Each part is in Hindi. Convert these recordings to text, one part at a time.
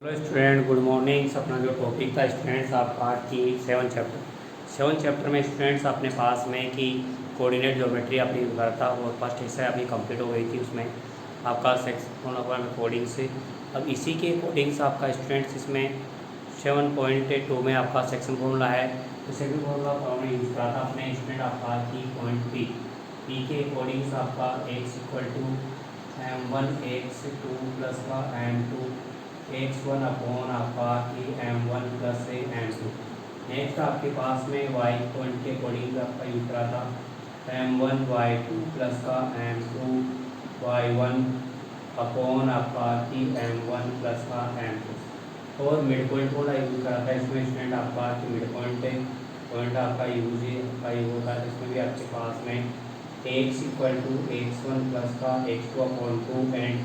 Hello student, good morning. अपना जो टॉपिक था स्टूडेंट्स आपका कि सेवन चैप्टर में स्टूडेंट्स अपने पास में कि कोऑर्डिनेट ज्योमेट्री अपनी करता और फर्स्ट हिस्सा अभी कंप्लीट हो गई थी। उसमें आपका सेक्शन होगा में कोडिंग से। अब इसी के कोडिंग्स आपका स्टूडेंट्स इसमें 7.2 में आपका सेक्शन फॉर्मूला है। तो सेक्शन फॉर्मूला हमने यूज़ करा था अपने स्टूडेंट आपका कि पॉइंट पी के अकॉर्डिंग्स आपका x=m1 x2 प्लस का m2 x1 अपॉन आपका कि m1 प्लस से m2। नेक्स्ट आपके पास में y पॉइंट के अकॉर्डिंग आपका यूज करा था m1 y2 प्लस का m2 y1 अपॉन आपका कि m1 प्लस का m2। और मिड पॉइंट को यूज करा था इसमें स्टूडेंट आपका कि मिड पॉइंट आपका यूज होता है। इसमें भी आपके पास में x=x1 प्लस का x2 upon 2 and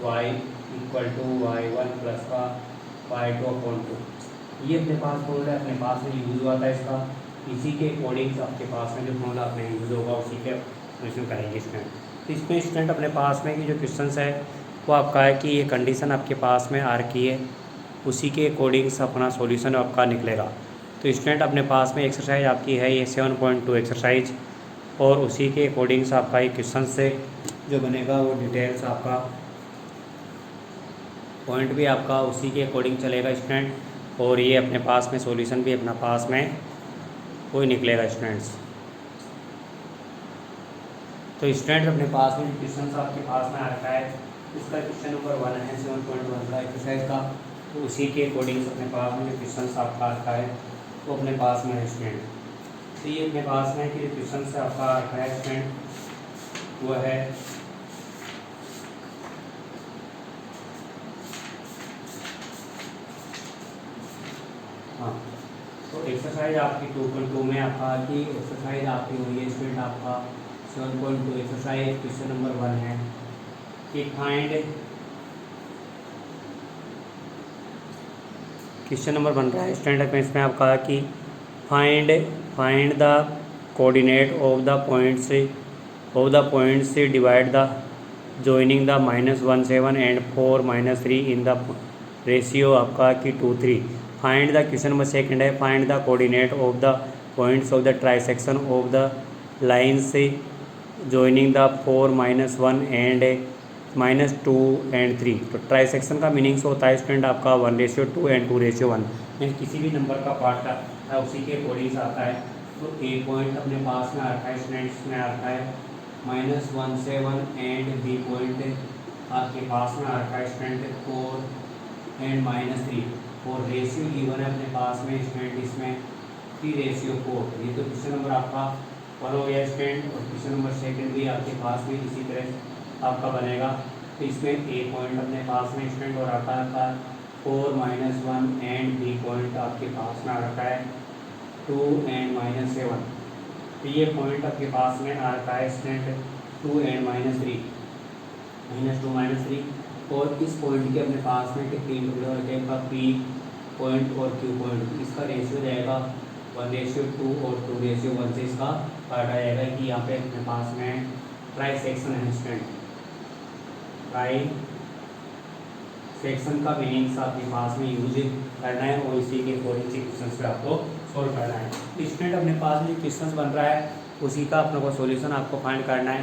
y=y1 plus का y2 अपॉन 2। ये अपने पास फॉर्मूला अपने पास में यूज़ हुआ था इसका। इसी के अकॉर्डिंग आपके पास में जो फॉर्मूला अपने यूज़ होगा उसी के क्वेश्चन करेंगे स्टूडेंट। तो इसमें स्टूडेंट अपने पास में कि जो क्वेश्चन है वो आपका है कि ये कंडीशन आपके पास में आर की है, उसी के अकॉर्डिंग्स अपना सॉल्यूशन आपका निकलेगा। तो स्टूडेंट अपने पास में एक्सरसाइज आपकी है ये 7.2 एक्सरसाइज, और उसी के अकॉर्डिंग्स आपका ये क्वेश्चन से जो बनेगा वो डिटेल्स आपका पॉइंट भी आपका उसी के अकॉर्डिंग चलेगा स्टूडेंट। और ये अपने पास में सॉल्यूशन भी अपना पास में कोई निकलेगा स्टूडेंट्स। तो स्टूडेंट अपने पास में क्वेश्चन आपके पास में आ रखा है, इसका क्वेश्चन नंबर 1 है 7.1 का एक्सरसाइज का। तो उसी के अकॉर्डिंग अपने पास में जो क्वेश्चन आपका आ रखा है वो अपने पास में है स्टूडेंट। तो ये अपने पास में कि क्वेश्चन से आपका आ रखा है स्टूडेंट वो है हाँ। तो एक्सरसाइज आपकी 2.2 में आपका कि एक्सरसाइज आपकी हुई है स्टूडेंट आपका 7.2 एक्सरसाइज क्वेश्चन नंबर 1 है कि फाइंड क्वेश्चन नंबर बन रहा है स्टूडेंट में इसमें आपका कि find the coordinate of the point से divide the joining the -17 and 4 -3 in the ratio आपका कि 2:3। Find the question number second है find the coordinate of the points of the trisection of the lines joining the 4 -1 and -2 एंड 3। तो ट्राइसेक्शन का मीनिंग्स होता है स्टूडेंट आपका 1:2 एंड 2:1, मीन किसी भी नंबर का पार्ट का उसी के अकॉर्डिंग आता है। तो ए पॉइंट अपने पास में आ रखा है स्टूडेंट्स में आ रखा है -17 एंड बी पॉइंट आपके पास में आ रखा है स्टूडेंट 4 एंड -3। और रेशियो गिवन है अपने पास में स्टूडेंट इसमें 3:4। ये तो क्वेश्चन नंबर आपका 1 हो गया स्टूडेंट। और क्वेश्चन नंबर सेकंड भी आपके पास में इसी तरह आपका बनेगा। तो इसमें ए पॉइंट अपने पास में स्टूडेंट और आता है 4 -1 एंड बी पॉइंट आपके पास में आ रखा है 2 एंड -7। तो ये पॉइंट आपके पास में आ रखा है स्टूडेंट 2 एंड -3 -2 -3। और इस पॉइंट के अपने पास में तीन टुकड़े होते हैं, पी पॉइंट और क्यू पॉइंट। इसका रेशियो रहेगा 1:2 और 2:1 से इसका काटा जाएगा कि यहाँ पे अपने पास में ट्राई सेक्शन है स्टूडेंट। ट्राई सेक्शन का मीनिंग्स आपके पास में यूज करना है और इसी के अकॉर्डिंग से क्वेश्चन पे आपको सोल्व करना है। स्टूडेंट अपने पास में क्वेश्चन बन रहा है उसी का अपने को सॉल्यूशन आपको फाइंड करना है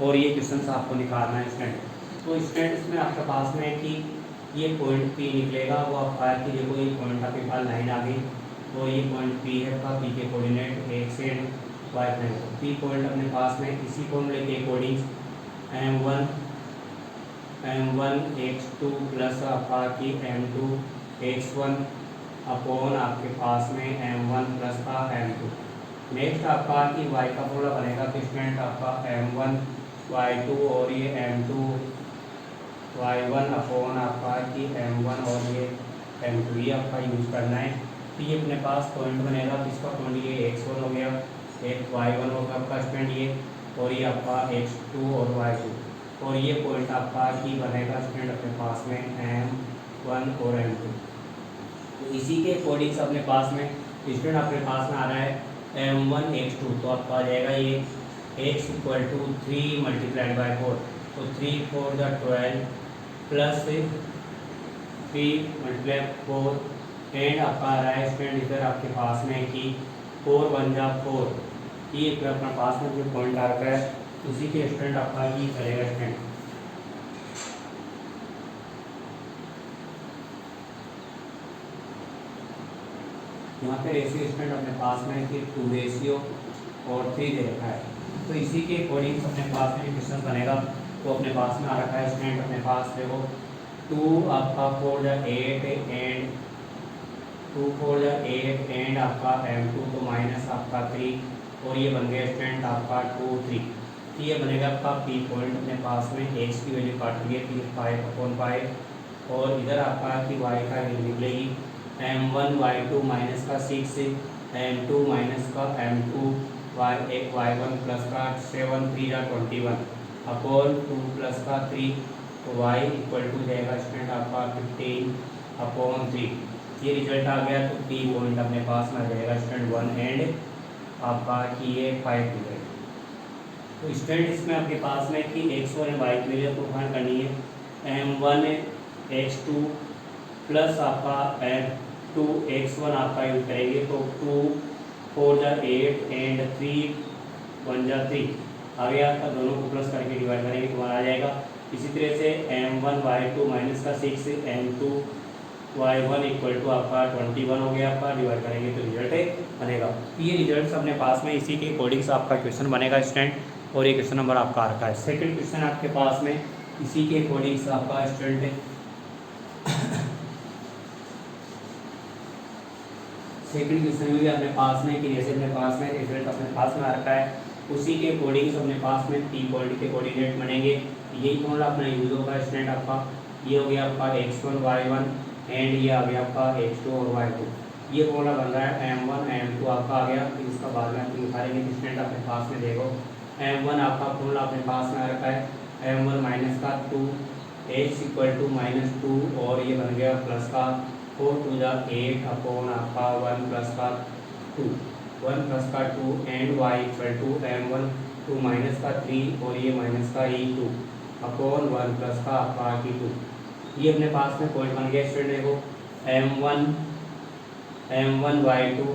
और ये क्वेश्चन आपको निकालना है स्टूडेंट। तो स्टूडेंट इसमें आपके पास में है कि ये पॉइंट पी निकलेगा, वो आप फायर की देखो ये पॉइंट आपके पास लाइन आ गई। तो ये पॉइंट पी है का पी के coordinate x and y prime. P point अपने पास में इसी फॉर्मूले के अकॉर्डिंग m1 x2 प्लस आपका कि m2 x1 अपॉन आपके पास में m1 प्लस का m2। नेक्स्ट आपका कि y का फॉर्मूला बनेगा कि स्टूडेंट आपका m1 y2 और ये m2 y1 अपॉन आपका कि m1 और ये m2 ये आपका यूज़ करना है। तो ये अपने पास पॉइंट बनेगा, किसका पॉइंट ये x1 हो गया, एक y1 होगा आपका स्टूडेंट ये, और ये आपका x2 और y2। और ये पॉइंट आपका की बनेगा स्टूडेंट अपने पास में m1 और m2। तो इसी के अकॉर्डिंग अपने पास में स्टूडेंट अपने पास में आ रहा है m1 x2। तो आपका आ जाएगा ये x = 3 × 4। तो 3 4 × 12 प्लस 3 मल्टीप्लाई 4 एंड आपका आ रहा है स्टूडेंट इधर आपके पास में कि 4 1 जा 4, ये अपना पास में जो पॉइंट आ रखा है उसी के स्टूडेंट आपका ये करेगा स्टूडेंट। यहाँ पे रेशियो स्टूडेंट अपने पास में कि 2 रेशियो और 3 दे रखा है, तो इसी के अकॉर्डिंग अपने पास में क्वेश्चन बनेगा। तो अपने पास में आ रखा है स्टूडेंट अपने पास देखो 2 आपका 4 जा 8 एंड 2 4 जा 8 एंड आपका m2 तो माइनस आपका 3 और ये बन गया स्टूडेंट आपका 2 3। तो ये बनेगा आपका पी पॉइंट अपने पास में x की वैल्यू काट ली है 5/5 और इधर आपका कि y का वैल्यू निकलेगी m1 y2 माइनस का 6 m2 माइनस का m2 y1 प्लस का 7 3 जा 21 अपॉन 2 प्लस का 3 तो y इक्वल टू जाएगा स्टूडेंट आपका 15/3। ये रिजल्ट आ गया तो पी पॉइंट अपने पास में आ जाएगा स्टूडेंट 1 एंड आपका कि ये 5 हो जाएगा। तो स्टूडेंट इसमें आपके पास में कि x1 और y की वैल्यू को फाइंड करनी है m1 x2 प्लस आपका m2 x1 आपका यूज करेंगे तो 2 4 जा 8 एंड 3 1 जा 3 आ गया, तो दोनों को प्लस करके डिवाइड करेंगे तो आ जाएगा। इसी तरह से m1 y2 माइनस का 6 m2 y1 इक्वल टू आपका 21 हो गया आपका, डिवाइड करेंगे तो रिजल्ट बनेगा। ये रिजल्ट अपने पास में इसी के अकॉर्डिंग से आपका क्वेश्चन बनेगा स्टूडेंट और ये क्वेश्चन नंबर आपका आ रखा है। सेकंड क्वेश्चन आपके पास में इसी के अकॉर्डिंग से आपका स्टूडेंट सेकंड क्वेश्चन में भी अपने पास में कि जैसे अपने पास में रिजल्ट अपने पास में आ रखा है उसी के अकॉर्डिंग अपने पास में पी पॉइंट के कोऑर्डिनेट बनेंगे। यही फॉर्मूला अपना यूज होगा स्टूडेंट आपका। ये हो गया आपका x1 y1 एंड ये आ गया आपका x2 और y2। ये फॉर्मूला बन रहा है m1 m2 आपका आ गया, फिर इसका बाद में आप निकालेंगे स्टूडेंट अपने पास में देखो m1 आपका फॉर्मूला अपने पास में आ रखा है m1 माइनस का 2 x इक्वल टू -2 और ये बन गया प्लस का 4 2 जा 8 अपॉन आपका 1 प्लस का 2 1 प्लस का 2 and y equal to m1 2 minus का 3 और ये माइनस का e2 अपॉन 1 प्लस का आपका e2। ये अपने पास में पॉइंट बन गया स्टूडेंट देखो m1 y2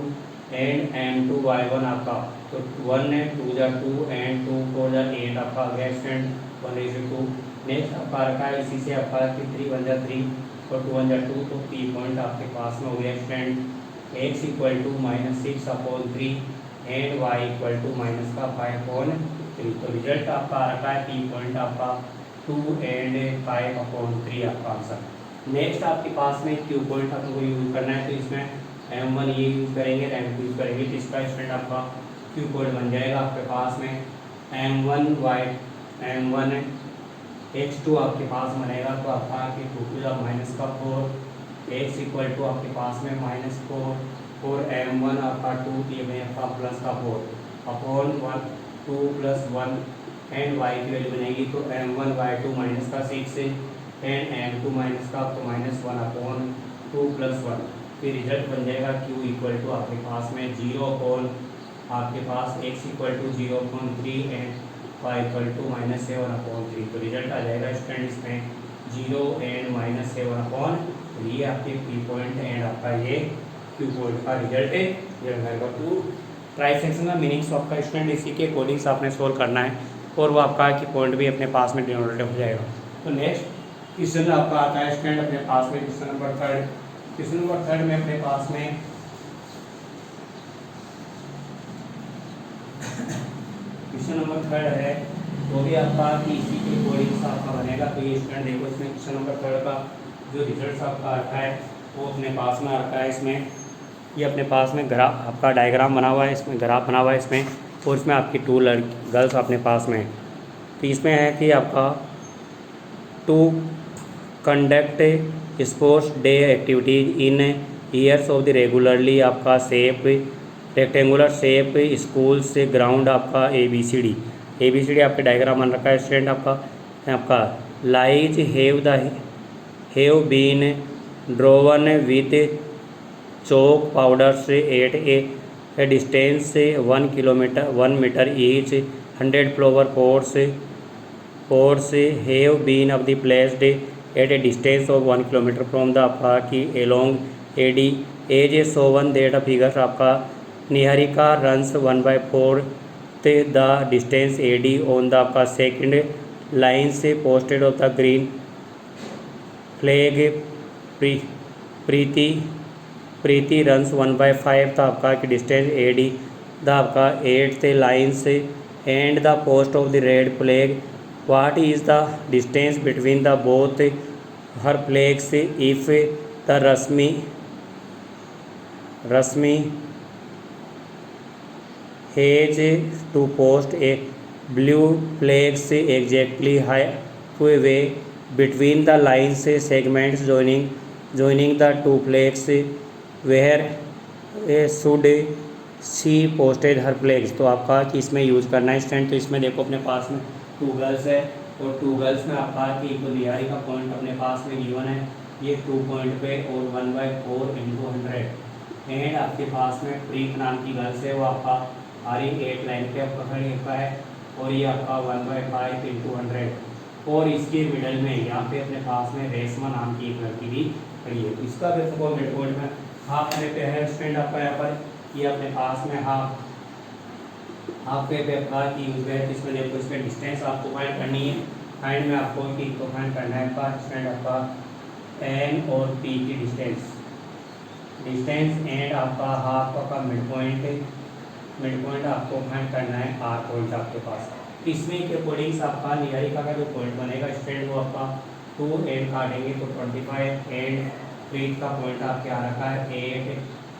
and m2 y1 आपका, तो 1 है 2 जा 2 एंड 2 4 जा 8 आपका आ गया स्टूडेंट 1:2। नेक्स्ट आपका रखा है इसी से आपका 3 1 जा 3 और 2 1 जा 2, तो पी पॉइंट आपके पास में हो गया student x equal to -6/3 and y equal to minus का 5/3। तो रिजल्ट आपका आ रखा है पी पॉइंट आपका 2 एंड 5/3 आपका आंसर। नेक्स्ट आपके पास में क्यू पॉइंट आपको यूज करना है, तो इसमें m1 ये यूज करेंगे m2 यूज करेंगे, तो इसका स्टूडेंट आपका क्यू पॉइंट बन जाएगा आपके पास में m1 x2 आपके पास बनेगा तो आपका कि 2 माइनस का 4 x इक्वल टू आपके पास में -4 m1 आपका 2 ये में आपका प्लस का 4 अपॉन 1 2 + 1 एंड y की वैल्यू बनेगी तो m1 y2 माइनस का 6 एंड m2 माइनस का तो -1 अपॉन 2 + 1। फिर रिजल्ट बन जाएगा q इक्वल टू आपके पास में 0 अपॉन आपके पास x equal to 0/3 and y equal to -7/3। तो रिजल्ट आ जाएगा स्टूडेंट इसमें 0 एंड -7/3। ये आपके पी पॉइंट एंड आपका ये क्यू पॉइंट का रिजल्ट है। ये रहेगा टू ट्राई सेक्शन का मीनिंग्स आपका स्टूडेंट इसी के अकॉर्डिंग से आपने सोल्व करना है और वो आपका की पॉइंट भी अपने पास में डिनोटेड हो जाएगा। तो नेक्स्ट क्वेश्चन आपका आता है स्टूडेंट अपने पास में क्वेश्चन नंबर 3। क्वेश्चन नंबर 3 में अपने पास में क्वेश्चन नंबर 3 है वो भी आपका कि इसी के अकॉर्डिंग से आपका बनेगा। तो ये स्टूडेंट देखो इसमें क्वेश्चन नंबर 3 का जो रिजल्ट आपका आता है वो अपने पास में आता है। इसमें ये अपने पास में ग्राफ आपका डायग्राम बना हुआ है, इसमें ग्राफ बना हुआ है इसमें, और इसमें आपकी 2 गर्ल्स अपने पास में। तो इसमें है कि आपका to conduct sports day activities in years of the regularly आपका शेप रेक्टेंगुलर शेप स्कूल से ग्राउंड आपका ABCD आपके डायग्राम बन रखा है स्टूडेंट आपका lies have been drawn with chalk powders at a distance 1 metre each 100 flower pots have been of the placed at a distance of 1 kilometre from the आपका की along A D as a shown that a figure आपका Niharika runs 1/4 the distance A D on the आपका सेकेंड लाइन से posted of the green flag Preeti Preeti runs 1/5 था आपका कि डिस्टेंस ए डी द आपका 8th लाइन से and the post of the red flag what is the distance between the both her flags if the Rashmi has to post a blue flags exactly high way between the lines segments joining the two flags where should she posted her flags। तो आपका कि इसमें यूज़ करना है स्टैंड। तो इसमें देखो अपने पास में 2 गर्ल्स है और 2 गर्ल्स में आपका कि तो निहारी का पॉइंट अपने पास में गिवन है ये 2 पॉइंट पे और 1/4 × 100 एंड आपके पास में प्रीत नाम की गर्ल्स है वो आपका आ रही 8 लाइन पे आपका खड़ी है और ये आपका 1/5 × 100 और इसके मिडल में यहाँ पे अपने पास में रेशमा नाम की एक लड़की भी खड़ी है। इसका भी सपोज मिड पॉइंट में हाफ पे है स्टैंड आपका यहाँ पर ये अपने पास में हाफ पे आपका की यूज है। इसमें देखो इसमें डिस्टेंस आपको फाइंड करनी है। फाइंड में आपको कि तो फाइंड करना है आपका स्टैंड आपका एन और पी की डिस्टेंस एंड आपका हाफ का मिड पॉइंट आपको फाइंड करना है आर पॉइंट आपके पास। इसमें के अकॉर्डिंग आपका निहारिका का जो पॉइंट बनेगा स्टैंड वो आपका 2 एंड काटेंगे तो 25 एंड प्रीत का पॉइंट आपके आ रखा है 8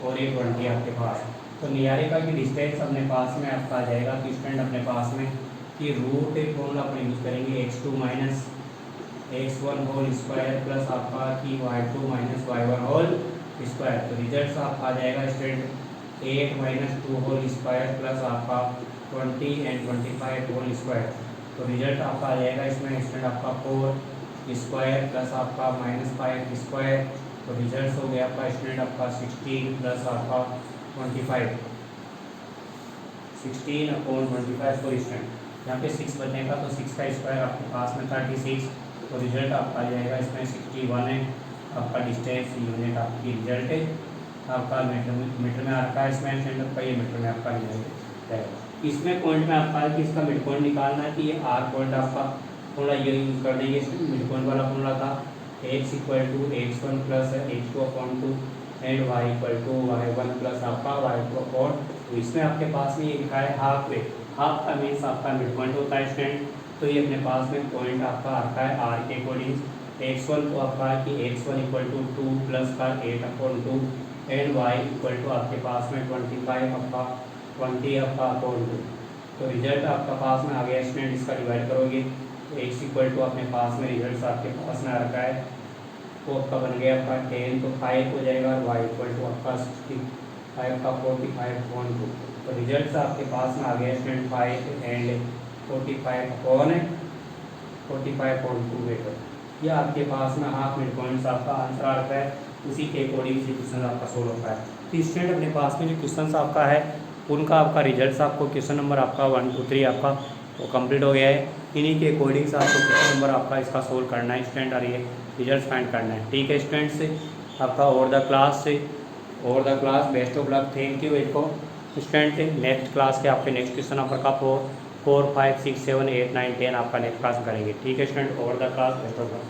और ये 20 आपके पास। तो निहारिका की डिस्टेंस अपने पास में आपका आ जाएगा कि स्टैंड अपने पास में कि रूट फॉर्मूला अपने यूज करेंगे x2 - x1 whole square plus आपका कि y2 - y1 होल स्क्वायर। तो रिजल्ट आपका आ जाएगा स्टैंड 8 - 2 होल स्क्वायर प्लस आपका 20 एंड 25 होल स्क्वायर। तो रिजल्ट आपका आ जाएगा इसमें स्टैंड आपका 4 स्क्वायर प्लस आपका -5 स्क्वायर। तो रिजल्ट हो गया आपका स्टैंड आपका 16 प्लस आपका 25 16/25 फोर स्टैंड। यहाँ पे 6 बचेगा तो 6 का स्क्वायर आपके पास में 36। तो रिजल्ट आपका आ जाएगा इसमें 61 है आपका डिस्टेंस यूनिट आपकी रिजल्ट आपका मीटर में आता है। इसमें स्टैंड आपका ये मीटर में आपका रिजल्ट है। इसमें पॉइंट में आपका है कि इसका मिड पॉइंट निकालना है कि ये आर पॉइंट आपका फॉर्मूला ये यूज कर देंगे। मिड पॉइंट वाला फॉर्मूला था x = x1 + x2/2 and y = y1 + आपका y2/2। इसमें आपके पास में ये लिखा है हाफ वे। हाफ का मीन्स आपका मिड पॉइंट होता है स्टैंड। तो ये अपने पास में पॉइंट आपका आता है आर के अकॉर्डिंग। x1 को आपका कि x1 = 2 प्लस का 8/2 एंड y = आपके पास में 25 आपका 20 आपका अपॉन 2। तो रिजल्ट आपका पास में आ गया स्टूडेंट। इसका डिवाइड करोगे तो x = अपने पास में रिजल्ट आपके पास में आ रखा है तो आपका बन गया आपका 10 तो 5 हो जाएगा और y = आपका 65 का 45/2। तो रिजल्ट आपके पास में आ गया स्टूडेंट 5 एंड 45/2 मीटर। यह आपके पास में हाफ मिड पॉइंट्स आपका आंसर आ रखा है। उसी के अकॉर्डिंग से क्वेश्चन आपका सोल्व होता है। तो स्टूडेंट अपने पास में जो क्वेश्चन आपका है उनका आपका रिजल्ट्स आपको क्वेश्चन नंबर आपका 1 2 3 आपका वो कंप्लीट हो गया है। इन्हीं के अकॉर्डिंग से आपको क्वेश्चन नंबर आपका इसका सोल्व करना है स्टूडेंट और ये रिजल्ट फाइंड करना है। ठीक है स्टूडेंट से आपका over the class best of luck. Thank you. एक स्टूडेंट नेक्स्ट क्लास के आपके नेक्स्ट क्वेश्चन नंबर का 4 5 6 7 8 9 10 आपका नेक्स्ट क्लास में करेंगे। ठीक है student over the class best of luck.